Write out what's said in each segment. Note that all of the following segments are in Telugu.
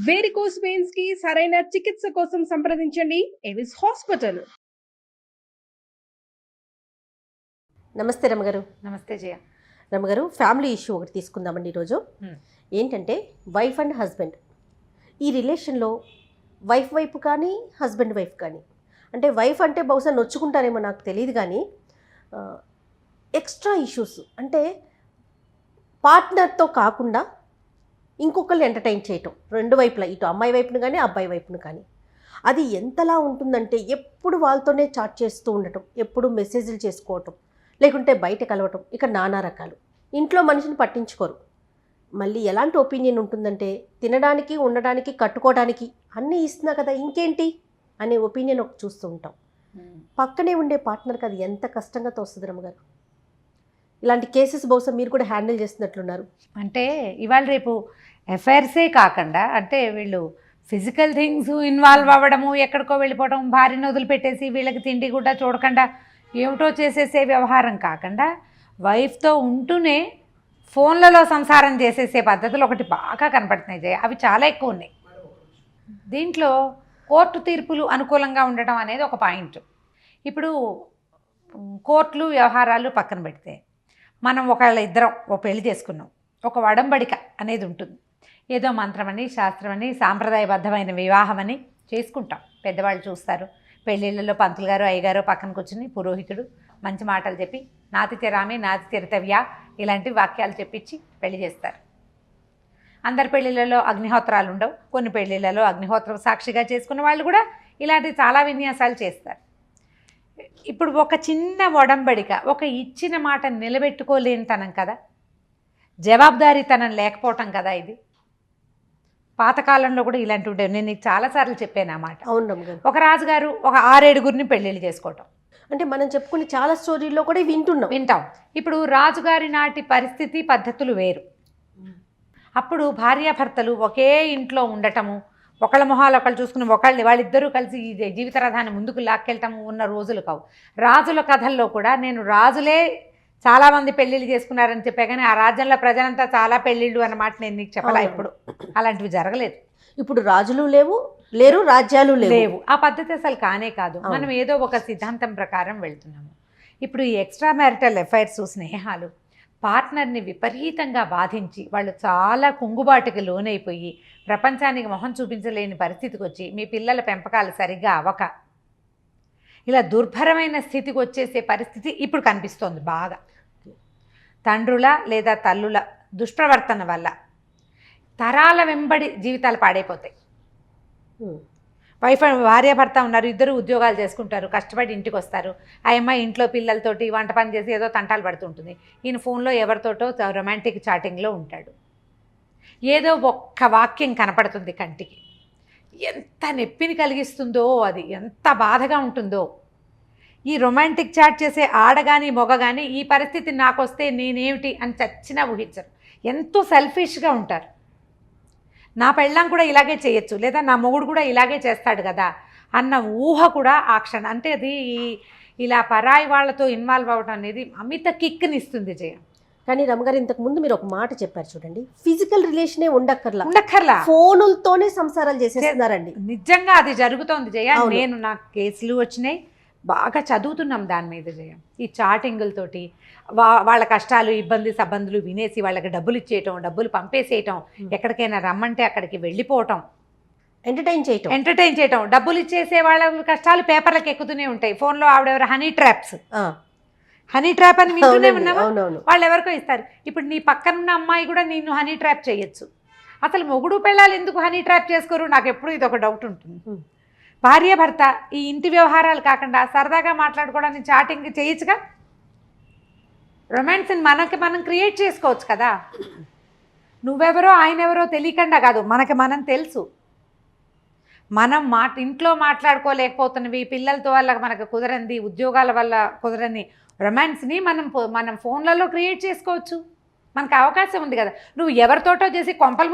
వేరికోస్ వెయిన్స్ కి సరైన చికిత్స కోసం సంప్రదించండి ఎవిస్ హాస్పిటల్. నమస్తే రమగారు. నమస్తే జయ. రమగారు, ఫ్యామిలీ ఇష్యూ ఒకటి తీసుకుందామండి ఈరోజు. ఏంటంటే వైఫ్ అండ్ హస్బెండ్ ఈ రిలేషన్లో వైఫ్ వైపు కానీ హస్బెండ్ వైఫ్ కానీ, అంటే వైఫ్ అంటే బహుశా నొచ్చుకుంటారేమో నాకు తెలియదు, కానీ ఎక్స్ట్రా ఇష్యూస్ అంటే పార్ట్నర్తో కాకుండా ఇంకొకళ్ళు ఎంటర్టైన్ చేయటం, రెండు వైపులా, ఇటు అమ్మాయి వైపును కానీ అబ్బాయి వైపును కానీ, అది ఎంతలా ఉంటుందంటే ఎప్పుడు వాళ్ళతోనే చాట్ చేస్తూ ఉండటం, ఎప్పుడు మెసేజ్లు చేసుకోవటం, లేకుంటే బయట కలవటం, ఇక నానా రకాలు. ఇంట్లో మనిషిని పట్టించుకోరు. మళ్ళీ ఎలాంటి ఒపీనియన్ ఉంటుందంటే తినడానికి, ఉండడానికి, కట్టుకోవడానికి అన్నీ ఇస్తున్నా కదా ఇంకేంటి అనే ఒపీనియన్ ఒకటి చూస్తూ ఉంటాం. పక్కనే ఉండే పార్ట్నర్కి అది ఎంత కష్టంగా తోస్తుంది రమ్మగారు. ఇలాంటి కేసెస్ బహుశా మీరు కూడా హ్యాండిల్ చేస్తున్నట్లున్నారు. అంటే ఇవాళ రేపు అఫైర్సే కాకుండా, అంటే వీళ్ళు ఫిజికల్ థింగ్స్ ఇన్వాల్వ్ అవ్వడము, ఎక్కడికో వెళ్ళిపోవడం, భార్యను వదిలిపెట్టేసి వీళ్ళకి తిండి కూడా చూడకుండా ఏమిటో చేసేసే వ్యవహారం కాకుండా, వైఫ్తో ఉంటూనే ఫోన్లలో సంసారం చేసేసే పద్ధతులు ఒకటి బాగా కనపడుతున్నాయి జయ. అవి చాలా ఎక్కువ ఉన్నాయి. దీంట్లో కోర్టు తీర్పులు అనుకూలంగా ఉండటం అనేది ఒక పాయింట్. ఇప్పుడు కోర్టులు వ్యవహారాలు పక్కన పెడితే, మనం ఇద్దరం ఒక పెళ్లి చేసుకున్నాం, ఒక వడంబడిక అనేది ఉంటుంది. ఏదో మంత్రమని, శాస్త్రమని, సాంప్రదాయబద్ధమైన వివాహం అని చేసుకుంటాం. పెద్దవాళ్ళు చూస్తారు. పెళ్ళిళ్ళలో పంతులు గారు, అయ్యగారు పక్కన కూర్చుని పురోహితుడు మంచి మాటలు చెప్పి నాతి తెరామి నాతి తిరతవ్యా ఇలాంటి వాక్యాలు చెప్పించి పెళ్లి చేస్తారు. అందరి పెళ్ళిళ్ళలో అగ్నిహోత్రాలు ఉండవు. కొన్ని పెళ్ళిళ్ళలో అగ్నిహోత్రం సాక్షిగా చేసుకున్న వాళ్ళు కూడా ఇలాంటి చాలా విన్యాసాలు చేస్తారు. ఇప్పుడు ఒక చిన్న ఒడంబడిక, ఒక ఇచ్చిన మాట నిలబెట్టుకోలేనితనం కదా, జవాబుదారీతనం లేకపోవటం కదా ఇది. పాతకాలంలో కూడా ఇలాంటి ఉండేవి. నేను నీకు చాలాసార్లు చెప్పాను అన్నమాట. అవును. ఒక రాజుగారు ఒక 6-7 పెళ్ళిళ్ళు చేసుకోవటం, అంటే మనం చెప్పుకునే చాలా స్టోరీల్లో కూడా వింటాం. ఇప్పుడు రాజుగారి నాటి పరిస్థితి పద్ధతులు వేరు. అప్పుడు భార్యాభర్తలు ఒకే ఇంట్లో ఉండటము, ఒకళ్ళ మొహాలు ఒకళ్ళు చూసుకుని వాళ్ళిద్దరూ కలిసి ఈ జీవిత రథాన్ని ముందుకు లాక్కెళ్ళటము ఉన్న రోజులు కావు. రాజుల కథల్లో కూడా నేను రాజులే చాలామంది పెళ్ళిళ్ళు చేసుకున్నారని చెప్పా, కానీ ఆ రాజ్యంలో ప్రజలంతా చాలా పెళ్ళిళ్ళు అన్నమాట నేను నీకు చెప్పలా. ఇప్పుడు అలాంటివి జరగలేదు. ఇప్పుడు రాజులు లేరు, రాజ్యాలు లేవు. ఆ పద్ధతి అసలు కానే కాదు. మనం ఏదో ఒక సిద్ధాంతం ప్రకారం వెళ్తున్నాము. ఇప్పుడు ఈ ఎక్స్ట్రా మ్యారిటల్ అఫైర్స్, స్నేహాలు పార్ట్నర్ని విపరీతంగా బాధించి వాళ్ళు చాలా కుంగుబాటుకి లోనైపోయి ప్రపంచానికి మొహం చూపించలేని పరిస్థితికి వచ్చి, మీ పిల్లల పెంపకాలు సరిగ్గా అవ్వక ఇలా దుర్భరమైన స్థితికి వచ్చేసే పరిస్థితి ఇప్పుడు కనిపిస్తోంది బాగా. తండ్రుల లేదా తల్లుల దుష్ప్రవర్తన వల్ల తరాల వెంబడి జీవితాలు పాడైపోతాయి. భార్యాభర్త ఉన్నారు, ఇద్దరు ఉద్యోగాలు చేసుకుంటారు, కష్టపడి ఇంటికి వస్తారు. ఆ అమ్మాయి ఇంట్లో పిల్లలతోటి వంట పని చేసి ఏదో తంటాలు పడుతుంటుంది. ఈయన ఫోన్లో ఎవరితోటో రొమాంటిక్ చాటింగ్లో ఉంటాడు. ఏదో ఒక్క వాక్యం కనపడుతుంది కంటికి, ఎంత నొప్పిని కలిగిస్తుందో, అది ఎంత బాధగా ఉంటుందో. ఈ రొమాంటిక్ చాట్ చేసే ఆడగాని మొగ కానీ ఈ పరిస్థితి నాకు వస్తే నేనేమిటి అని చచ్చినా ఊహించరు. ఎంతో సెల్ఫిష్గా ఉంటారు. నా పెళ్ళాం కూడా ఇలాగే చేయొచ్చు, లేదా నా మొగుడు కూడా ఇలాగే చేస్తాడు కదా అన్న ఊహ కూడా ఆ క్షణం, అంటే అది ఇలా పరాయి వాళ్ళతో ఇన్వాల్వ్ అవ్వడం అనేది అమిత కిక్నిస్తుంది జయ. కానీ రమగారు, ఇంతకు ముందు మీరు ఒక మాట చెప్పారు చూడండి, ఫిజికల్ రిలేషనే ఉండక్కర్లా ఫోనులతోనే సంసారాలు చేసేస్తున్నారండి. నిజంగా అది జరుగుతోంది జయ. నేను నాకు కేసులు వచ్చినాయి, బాగా చదువుతున్నాం దాని మీద జయ. ఈ చాటింగులతోటి వాళ్ళ కష్టాలు, ఇబ్బంది సబ్బందులు వినేసి వాళ్ళకి డబ్బులు ఇచ్చేయటం, డబ్బులు పంపేసేయటం, ఎక్కడికైనా రమ్మంటే అక్కడికి వెళ్ళిపోవటం, ఎంటర్టైన్ చేయటం, డబ్బులు ఇచ్చేసే వాళ్ళ కష్టాలు పేపర్లకు ఎక్కుతూనే ఉంటాయి. ఫోన్లో ఆవిడెవరు హనీ ట్రాప్ అని వింటూనే ఉన్నాము. వాళ్ళు ఎవరికో ఇస్తారు. ఇప్పుడు నీ పక్కనున్న అమ్మాయి కూడా నిన్ను హనీ ట్రాప్ చేయొచ్చు. అసలు మొగుడు పెళ్ళాలు ఎందుకు హనీ ట్రాప్ చేసుకోరు? నాకు ఎప్పుడు ఇది ఒక డౌట్ ఉంటుంది. భార్య భర్త ఈ ఇంటి వ్యవహారాలు కాకుండా సరదాగా మాట్లాడుకోవడానికి చాటింగ్ చేయొచ్చుగా. రొమాన్స్ని మనం క్రియేట్ చేసుకోవచ్చు కదా. నువ్వెవరో ఆయన ఎవరో తెలియకుండా కాదు, మనం తెలుసు. మనం ఇంట్లో మాట్లాడుకోలేకపోతున్నవి, పిల్లలతో వల్ల మనకు కుదరంది, ఉద్యోగాల వల్ల కుదరని రొమాన్స్ని మనం ఫోన్లలో క్రియేట్ చేసుకోవచ్చు. మనకు అవకాశం ఉంది కదా. నువ్వు ఎవరితోటో చేసి కొంపలు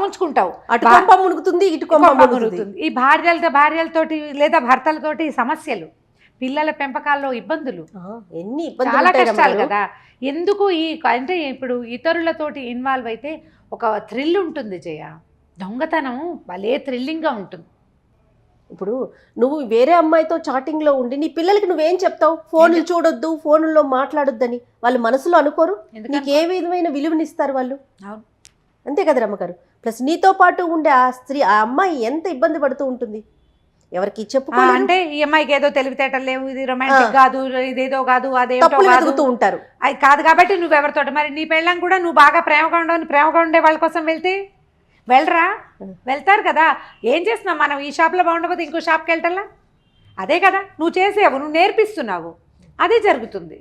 ముంచుకుంటావు, అటు కొంప మునుగుతుంది, ఇటు కొంప మునుగుతుంది. ఈ భార్యలతోటి లేదా భర్తలతోటి సమస్యలు, పిల్లల పెంపకాల్లో ఇబ్బందులు, ఎన్ని ఇబ్బందులు చాలా ఉంటాయి కష్టాలు రమ్మగారు. కదా. ఎందుకు అంటే ఇప్పుడు ఇతరులతోటి ఇన్వాల్వ్ అయితే ఒక థ్రిల్ ఉంటుంది జయ, దొంగతనం భలే థ్రిల్లింగ్గా ఉంటుంది. ఇప్పుడు నువ్వు వేరే అమ్మాయితో చాటింగ్ లో ఉండి నీ పిల్లలకి నువ్వేం చెప్తావు? ఫోన్లు చూడొద్దు, ఫోన్లో మాట్లాడొద్దని వాళ్ళు మనసులో అనుకోరు? నీకు ఏ విధమైన విలువనిస్తారు వాళ్ళు? అవును. అంతే కదా రమ్మగారు. ప్లస్ నీతో పాటు ఉండే ఆ స్త్రీ, ఆ అమ్మాయి ఎంత ఇబ్బంది పడుతూ ఉంటుంది, ఎవరికి చెప్పుకోలేదు. అంటే ఈ అమ్మాయికి ఏదో తెలివితేటలు లేవు, ఇది రొమాంటిక్ కాదు, ఇదేదో కాదు, అదేదో తప్పులు కాదు, వెతుకుతూ ఉంటారు. అది కాదు కాబట్టి నువ్వెవరితో మరి నీ పెళ్ళం కూడా నువ్వు బాగా ప్రేమగా ఉండే వాళ్ళ కోసం వెళ్ళరా, వెళ్తారు కదా. ఏం చేస్తున్నావు మనం? ఈ షాప్లో బాగుండకపోతే ఇంకో షాప్కి వెళ్ళటల్లా, అదే కదా నువ్వు చేసేవు, నువ్వు నేర్పిస్తున్నావు, అదే జరుగుతుంది.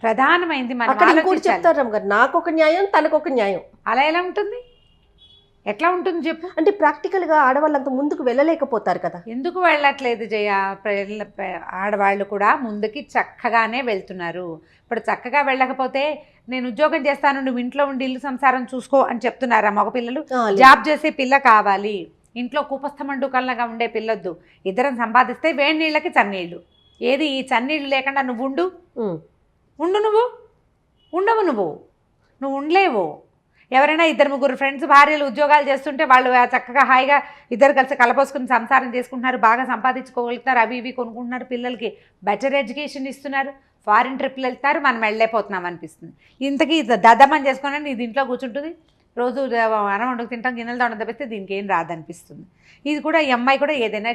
ప్రధానమైంది మనం అక్కడ ఇంకోటి ఆలోచించాలి. చెప్తారు రమ్మగారు, నాకొక న్యాయం తనకొక న్యాయం. అలా ఎలా ఉంటుంది? ఎట్లా ఉంటుంది చెప్పు? అంటే ప్రాక్టికల్గా ఆడవాళ్ళు అంత ముందుకు వెళ్ళలేకపోతారు కదా. ఎందుకు వెళ్ళట్లేదు జయ? ఆడవాళ్ళు కూడా ముందుకి చక్కగానే వెళ్తున్నారు. ఇప్పుడు చక్కగా వెళ్ళకపోతే నేను ఉద్యోగం చేస్తాను, నువ్వు ఇంట్లో ఉండి ఇల్లు సంసారం చూసుకో అని చెప్తున్నారా మగపిల్లలు? జాబ్ చేసే పిల్ల కావాలి, ఇంట్లో కూపస్థమండుకల్లాగా ఉండే పిల్లొద్దు. ఇద్దరం సంపాదిస్తే వేడి నీళ్ళకి చన్నీళ్ళు. ఏది ఈ చన్నీళ్ళు లేకుండా నువ్వు ఉండు, నువ్వు ఉండవు, నువ్వు ఉండలేవు. ఎవరైనా ఇద్దరు ముగ్గురు ఫ్రెండ్స్ భార్యలు ఉద్యోగాలు చేస్తుంటే వాళ్ళు చక్కగా హాయిగా ఇద్దరు కలిసి కలపోసుకుని సంసారం చేసుకుంటున్నారు, బాగా సంపాదించుకోగలుగుతారు, అవి ఇవి కొనుక్కుంటున్నారు, పిల్లలకి బెటర్ ఎడ్యుకేషన్ ఇస్తున్నారు, ఫారిన్ ట్రిప్లు వెళ్తారు, మనం వెళ్ళలేకపోతున్నాం అనిపిస్తుంది. ఇంతకీ దద్దమని చేసుకుని ఇది ఇంట్లో కూర్చుంటుంది, రోజు అన్నం వండుకు తింటాం, గిన్నెలు తోట తప్పిస్తే దీనికి ఏం రాదనిపిస్తుంది. ఇది కూడా ఈ అమ్మాయి కూడా ఏదైనా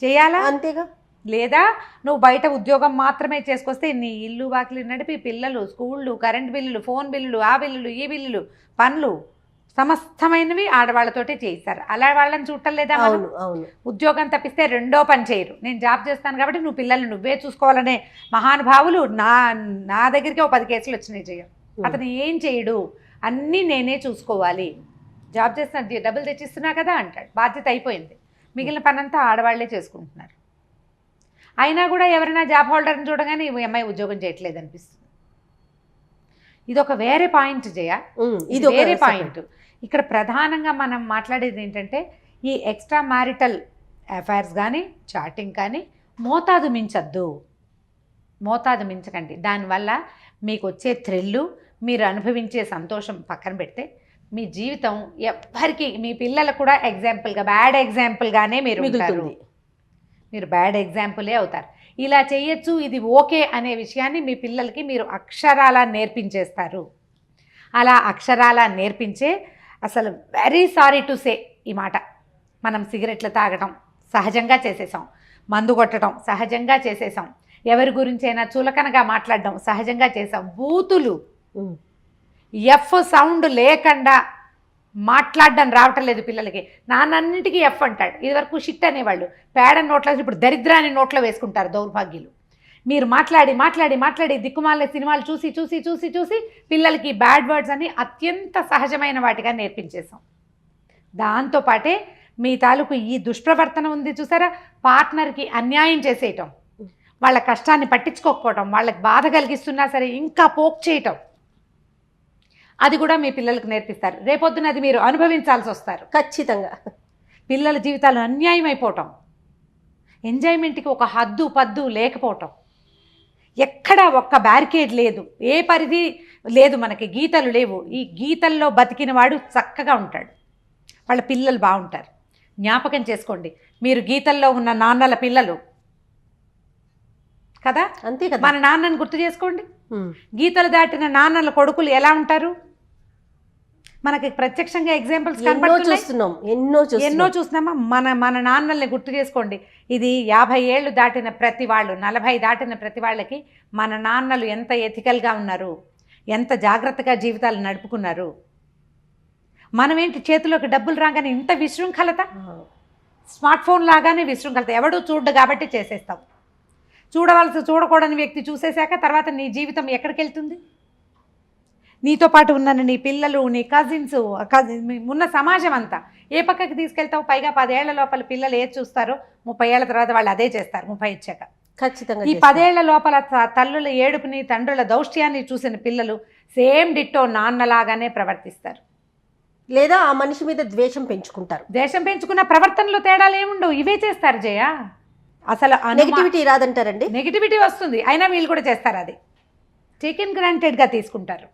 చేయాలా అంతేగా. లేదా నువ్వు బయట ఉద్యోగం మాత్రమే చేసుకొస్తే నీ ఇల్లు వాకిలి నడిపి పిల్లలు, స్కూళ్ళు, కరెంట్ బిల్లులు, ఫోన్ బిల్లులు, ఆ బిల్లులు, ఈ బిల్లులు, పనులు సమస్తమైనవి ఆడవాళ్ళతోటే చేయిస్తారు. అలా వాళ్ళని చూడలేదా? ఉద్యోగం తప్పిస్తే రెండో పని చేయరు. నేను జాబ్ చేస్తాను కాబట్టి నువ్వు పిల్లల్ని నువ్వే చూసుకోవాలనే మహానుభావులు నా దగ్గరికి 10 కేసులు వచ్చినాయి జయ. అతను ఏం చేయడు, అన్నీ నేనే చూసుకోవాలి, జాబ్ చేస్తున్నా, డబ్బులు తెచ్చిస్తున్నా కదా అంటాడు, బాధ్యత అయిపోయింది, మిగిలిన పనంతా ఆడవాళ్లే చేసుకుంటున్నారు. అయినా కూడా ఎవరైనా జాబ్ హోల్డర్ని చూడగానే ఈ అమ్మాయి ఉద్యోగం చేయట్లేదు అనిపిస్తుంది. ఇది ఒక వేరే పాయింట్ జయ, ఇది వేరే పాయింట్. ఇక్కడ ప్రధానంగా మనం మాట్లాడేది ఏంటంటే ఈ ఎక్స్ట్రా మ్యారిటల్ అఫైర్స్ కానీ చాటింగ్ కానీ మోతాదు మించకండి. దానివల్ల మీకు వచ్చే థ్రిల్లు, మీరు అనుభవించే సంతోషం పక్కన పెడితే మీ జీవితం ఎవ్వరికి, మీ పిల్లలకు కూడా ఎగ్జాంపుల్గా, బ్యాడ్ ఎగ్జాంపుల్గానే మీరు బ్యాడ్ ఎగ్జాంపులే అవుతారు. ఇలా చేయొచ్చు, ఇది ఓకే అనే విషయాన్ని మీ పిల్లలకి మీరు అక్షరాలా నేర్పించేస్తారు. అలా అక్షరాలా నేర్పించే, అసలు వెరీ సారీ టు సే ఈ మాట, మనం సిగరెట్లు తాగటం సహజంగా చేసేసాం, మందు కొట్టడం సహజంగా చేసేసాం, ఎవరి గురించైనా చులకనగా మాట్లాడడం సహజంగా చేసాం, బూతులు ఎఫ్ సౌండ్ లేకుండా మాట్లాడడం రావటం లేదు పిల్లలకి. నాన్నన్నింటికీ ఎఫ్ అంటాడు. ఇదివరకు షిట్ అనేవాళ్ళు, పేడ నోట్లో, ఇప్పుడు దరిద్రాన్ని నోట్లో వేసుకుంటారు దౌర్భాగ్యులు. మీరు మాట్లాడి దిక్కుమాల సినిమాలు చూసి పిల్లలకి బ్యాడ్ వర్డ్స్ అని అత్యంత సహజమైన వాటిగా నేర్పించేసాం. దాంతోపాటే మీ తాలూకు ఈ దుష్ప్రవర్తన ఉంది చూసారా, పార్ట్నర్కి అన్యాయం చేసేయటం, వాళ్ళ కష్టాన్ని పట్టించుకోకపోవటం, వాళ్ళకి బాధ కలిగిస్తున్నా సరే ఇంకా పోక్ చేయటం, అది కూడా మీ పిల్లలకు నేర్పిస్తారు. రేపొద్దున అది మీరు అనుభవించాల్సి వస్తారు ఖచ్చితంగా. పిల్లల జీవితాలు అన్యాయం అయిపోవటం, ఎంజాయ్మెంట్కి ఒక హద్దు పద్దు లేకపోవటం, ఎక్కడ ఒక్క బ్యారికేడ్ లేదు, ఏ పరిధి లేదు, మనకి గీతలు లేవు. ఈ గీతల్లో బతికిన వాడు చక్కగా ఉంటాడు, వాళ్ళ పిల్లలు బాగుంటారు. జ్ఞాపకం చేసుకోండి, మీరు గీతల్లో ఉన్న నాన్నల పిల్లలు కదా, అంతే కదా. మన నాన్నని గుర్తు చేసుకోండి, గీతలు దాటిన నాన్నల కొడుకులు ఎలా ఉంటారు? మనకి ప్రత్యక్షంగా ఎగ్జాంపుల్స్ ఎన్నో చూస్తున్నామా. మన నాన్నల్ని గుర్తు చేసుకోండి. ఇది 50 ఏళ్ళు దాటిన ప్రతి వాళ్ళు, 40 దాటిన ప్రతి వాళ్ళకి మన నాన్నలు ఎంత ఎథికల్గా ఉన్నారు, ఎంత జాగ్రత్తగా జీవితాలు నడుపుకున్నారు. మనమేంటి చేతిలోకి డబ్బులు రాగానే ఇంత విశృంఖలత, స్మార్ట్ ఫోన్ లాగానే విశృంఖలత, ఎవడూ చూడ్డు కాబట్టి చేసేస్తాం. చూడకూడని వ్యక్తి చూసేశాక తర్వాత నీ జీవితం ఎక్కడికి వెళ్తుంది? నీతో పాటు ఉన్న నీ పిల్లలు, నీ కజిన్స్, ఉన్న సమాజం అంతా ఏ పక్కకి తీసుకెళ్తావు? పైగా 10 ఏళ్ల లోపల పిల్లలు ఏది చూస్తారో 30 ఏళ్ల తర్వాత వాళ్ళు అదే చేస్తారు. 30 ఇచ్చాక ఖచ్చితంగా. ఈ 10 ఏళ్ల లోపల తల్లుల ఏడుపుని, తండ్రుల దౌష్ట్యాన్ని చూసిన పిల్లలు సేమ్ డిట్టో నాన్నలాగానే ప్రవర్తిస్తారు, లేదా ఆ మనిషి మీద ద్వేషం పెంచుకుంటారు. ద్వేషం పెంచుకున్న ప్రవర్తనలో తేడాలు ఏముండవు, ఇవే చేస్తారు జయ. అసలు నెగిటివిటీ రాదంటారండి? నెగిటివిటీ వస్తుంది, అయినా వీళ్ళు కూడా చేస్తారు. అది టేకెన్ గ్రాంటెడ్గా తీసుకుంటారు.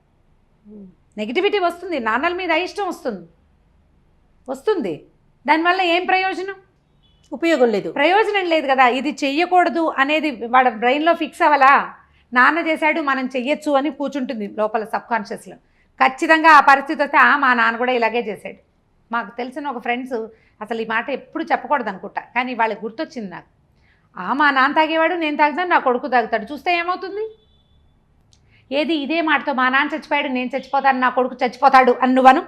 నెగిటివిటీ వస్తుంది, నాన్నల మీద అయిష్టం వస్తుంది. దానివల్ల ఏం ప్రయోజనం? ఉపయోగం లేదు, ప్రయోజనం లేదు కదా. ఇది చెయ్యకూడదు అనేది వాడు బ్రెయిన్లో ఫిక్స్ అవ్వాలా. నాన్న చేశాడు మనం చెయ్యొచ్చు అని కూర్చుంటుంది లోపల సబ్కాన్షియస్లో. ఖచ్చితంగా ఆ పరిస్థితి వస్తే మా నాన్న కూడా ఇలాగే చేశాడు. మాకు తెలిసిన ఒక ఫ్రెండ్స్ అసలు ఈ మాట ఎప్పుడు చెప్పకూడదు అనుకుంటా, కానీ వాళ్ళకి గుర్తొచ్చింది నాకు. మా నాన్న తాగేవాడు, నేను తాగుతాను, నా కొడుకు తాగుతాడు, చూస్తే ఏమవుతుంది? ఏది ఇదే మాటతో మా నాన్న చచ్చిపోయాడు, నేను చచ్చిపోతాను, నా కొడుకు చచ్చిపోతాడు అని నువ్వను.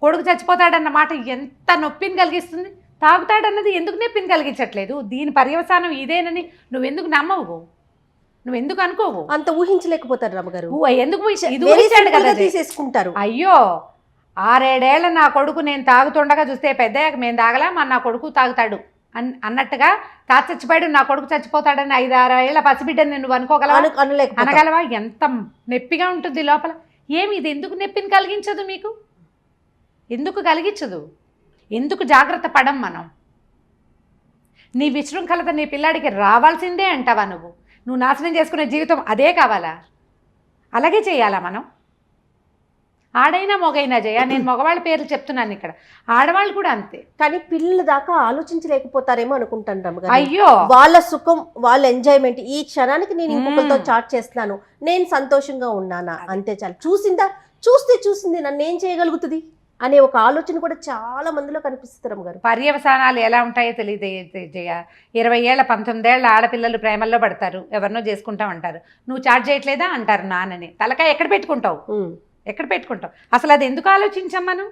కొడుకు చచ్చిపోతాడన్న మాట ఎంత నొప్పిని కలిగిస్తుంది. తాగుతాడన్నది ఎందుకు నొప్పిని కలిగించట్లేదు? దీని పర్యవసానం ఇదేనని నువ్వెందుకు నమ్మవు? నువ్వెందుకు అనుకోవు? అంత ఊహించలేకపోతారు రమ్మగారు. ఎందుకు ఇది ఊహించాడు కదా, తీసేసుకుంటారు. అయ్యో 6-7 ఏళ్ళ నా కొడుకు నేను తాగుతుండగా చూస్తే పెద్దయ్యాక మేము తాగలా, మన నా కొడుకు తాగుతాడు అన్నట్టుగా తాత చచ్చిపోయాడు, నా కొడుకు చచ్చిపోతాడని 5-6 ఏళ్ళ పసిబిడ్డని నువ్వు అనుకోగలవా? అనగలవా? ఎంత నొప్పిగా ఉంటుంది లోపల. ఏమి ఇది ఎందుకు నొప్పిని కలిగించదు మీకు? ఎందుకు కలిగించదు? ఎందుకు జాగ్రత్త పడం మనం? నీ విశృంఖలత నీ పిల్లాడికి రావాల్సిందే అంటావా? నువ్వు నాశనం చేసుకునే జీవితం అదే కావాలా? అలాగే చేయాలా మనం? ఆడైనా మొగైనా జయ, నేను మగవాళ్ళ పేర్లు చెప్తున్నాను ఇక్కడ, ఆడవాళ్ళు కూడా అంతే. కానీ పిల్లల దాకా ఆలోచించలేకపోతారేమో అనుకుంటాను రమ్మగారు. అయ్యో వాళ్ళ సుఖం, వాళ్ళ ఎంజాయ్మెంట్, ఈ క్షణానికి నేను ఇంకొకరితో చాట్ చేస్తున్నాను, నేను సంతోషంగా ఉన్నానా, అంతే చాలు. చూసింది నన్ను ఏం చేయగలుగుతుంది అనే ఒక ఆలోచన కూడా చాలా మందిలో కనిపిస్తుంది రమ్మగారు. పర్యవసానాలు ఎలా ఉంటాయో తెలియదు జయ. 20 ఏళ్ళ 19 ఏళ్ళ ఆడపిల్లలు ప్రేమల్లో పడతారు, ఎవరినో చేసుకుంటాం అంటారు. నువ్వు చాట్ చేయట్లేదా అంటారు నాన్నని. తలకాయ ఎక్కడ పెట్టుకుంటావు? అసలు అది ఎందుకు ఆలోచించాం మనం?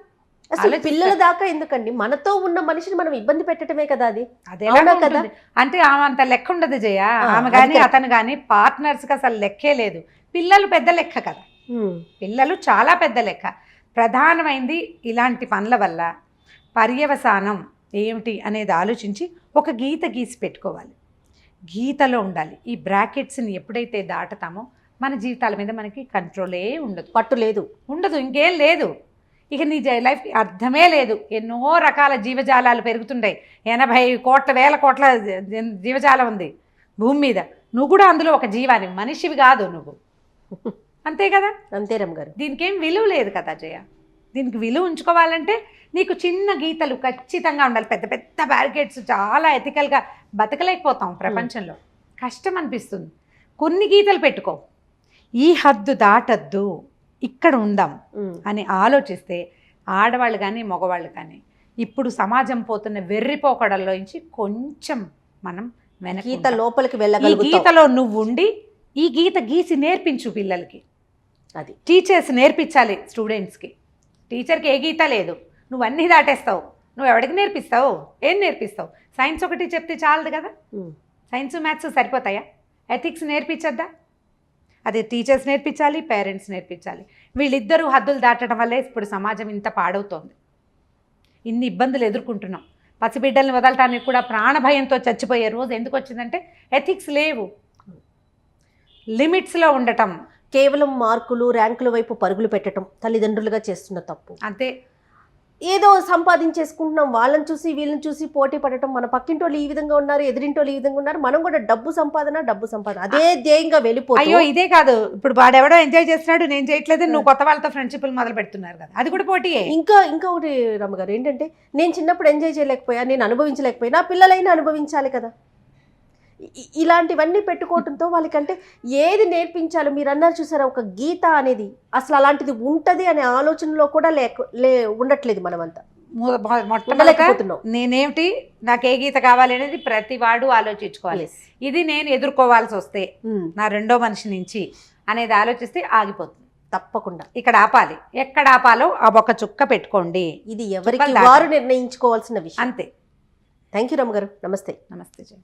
అసలు పిల్లల దాకా ఎందుకండి? మనతో ఉన్న మనిషిని మనం ఇబ్బంది పెట్టడమే కదా. అదే కదా. అంటే ఆమె అంత లెక్క ఉండదు జయ. ఆమె కానీ అతను కానీ పార్ట్నర్స్కి అసలు లెక్కే లేదు. పిల్లలు పెద్ద లెక్క కదా, పిల్లలు చాలా పెద్ద లెక్క. ప్రధానమైంది ఇలాంటి పనుల వల్ల పర్యవసానం ఏమిటి అనేది ఆలోచించి ఒక గీత గీసి పెట్టుకోవాలి. గీతలో ఉండాలి. ఈ బ్రాకెట్స్ని ఎప్పుడైతే దాటుతామో మన జీవితాల మీద మనకి కంట్రోలే ఉండదు, పట్టు లేదు, ఉండదు, ఇంకేం లేదు. ఇక నీ లైఫ్కి అర్థమే లేదు. ఎన్నో రకాల జీవజాలాలు పెరుగుతుంటాయి. 80 కోట్ల 1000 కోట్ల జీవజాలం ఉంది భూమి మీద. నువ్వు కూడా అందులో ఒక జీవాన్ని, మనిషివి కాదు నువ్వు. అంతే కదా? అంతే రమ్మగారు. దీనికి ఏం విలువ లేదు కదా జయ. దీనికి విలువ ఉంచుకోవాలంటే నీకు చిన్న గీతలు ఖచ్చితంగా ఉండాలి. పెద్ద పెద్ద బ్యారికేడ్స్ చాలా ఎథికల్గా బతకలేకపోతాం ప్రపంచంలో, కష్టం అనిపిస్తుంది. కొన్ని గీతలు పెట్టుకో, ఈ హద్దు దాటద్దు, ఇక్కడ ఉందాం అని ఆలోచిస్తే ఆడవాళ్ళు కానీ మగవాళ్ళు కానీ ఇప్పుడు సమాజం పోతున్న వెర్రిపోకడల్లోంచి కొంచెం మనం వెనక గీత లోపలికి వెళ్ళగలుగుతాం. ఈ గీతలో నువ్వు ఉండి ఈ గీత గీసి నేర్పించు పిల్లలకి. అది టీచర్స్ నేర్పించాలి స్టూడెంట్స్కి. టీచర్కి ఏ గీత లేదు, నువ్వు అన్నీ దాటేస్తావు, నువ్వు ఎవరికి నేర్పిస్తావు? ఏం నేర్పిస్తావు? సైన్స్ ఒకటి చెప్తే చాలదు కదా. సైన్స్ మ్యాథ్స్ సరిపోతాయా? ఎథిక్స్ నేర్పించద్దా? అది టీచర్స్ నేర్పించాలి, పేరెంట్స్ నేర్పించాలి. వీళ్ళిద్దరూ హద్దులు దాటడం వల్లే ఇప్పుడు సమాజం ఇంత పాడవుతోంది. ఇన్ని ఇబ్బందులు ఎదుర్కొంటున్నాం. పసిబిడ్డల్ని వదలటానికి కూడా ప్రాణభయంతో చచ్చిపోయే రోజు ఎందుకు వచ్చిందంటే ఎథిక్స్ లేవు, లిమిట్స్లో ఉండటం. కేవలం మార్కులు ర్యాంకుల వైపు పరుగులు పెట్టడం తల్లిదండ్రులుగా చేస్తున్న తప్పు. అంతే. ఏదో సంపాదించేసుకుంటున్నాం, వాళ్ళని చూసి వీళ్ళని చూసి పోటీ పడటం. మన పక్కింటోళ్ళు ఈ విధంగా ఉన్నారు, ఎదురింటోళ్ళు ఈ విధంగా ఉన్నారు, మనం కూడా డబ్బు సంపాదన అదే ధ్యేయంగా వెళ్ళిపోయి. అయ్యో ఇదే కాదు, ఇప్పుడు వాడెవడో ఎంజాయ్ చేస్తున్నాడు, నేను చేయట్లేదు, నువ్వు కొత్త వాళ్ళతో ఫ్రెండ్షిప్లు మొదలు పెడుతున్నారు కదా, అది కూడా పోటీయే. ఇంకా ఒకటి రమ్మగారు ఏంటంటే, నేను చిన్నప్పుడు ఎంజాయ్ చేయలేకపోయా, నేను అనుభవించలేకపోయా, నా పిల్లలైనా అనుభవించాలి కదా. ఇలాంటివన్నీ పెట్టుకోవడంతో వాళ్ళకంటే ఏది నేర్పించాలో మీరు అన్నారు చూసారా, ఒక గీత అనేది అసలు అలాంటిది ఉంటుంది అనే ఆలోచనలో కూడా ఉండట్లేదు. మనమంతా మొట్టమొదటిగా నేనేమిటి, నాకు ఏ గీత కావాలి అనేది ప్రతి వాడు ఆలోచించుకోవాలి. ఇది నేను ఎదుర్కోవాల్సి వస్తే నా రెండో మనిషి నుంచి అనేది ఆలోచిస్తే ఆగిపోతుంది. తప్పకుండా ఇక్కడ ఆపాలి. ఎక్కడ ఆపాలో ఆ ఒక చుక్క పెట్టుకోండి. ఇది ఎవరికి వారు నిర్ణయించుకోవాల్సిన విషయం. అంతే. థ్యాంక్ యూ రమ్మ గారు. నమస్తే. నమస్తే జయ.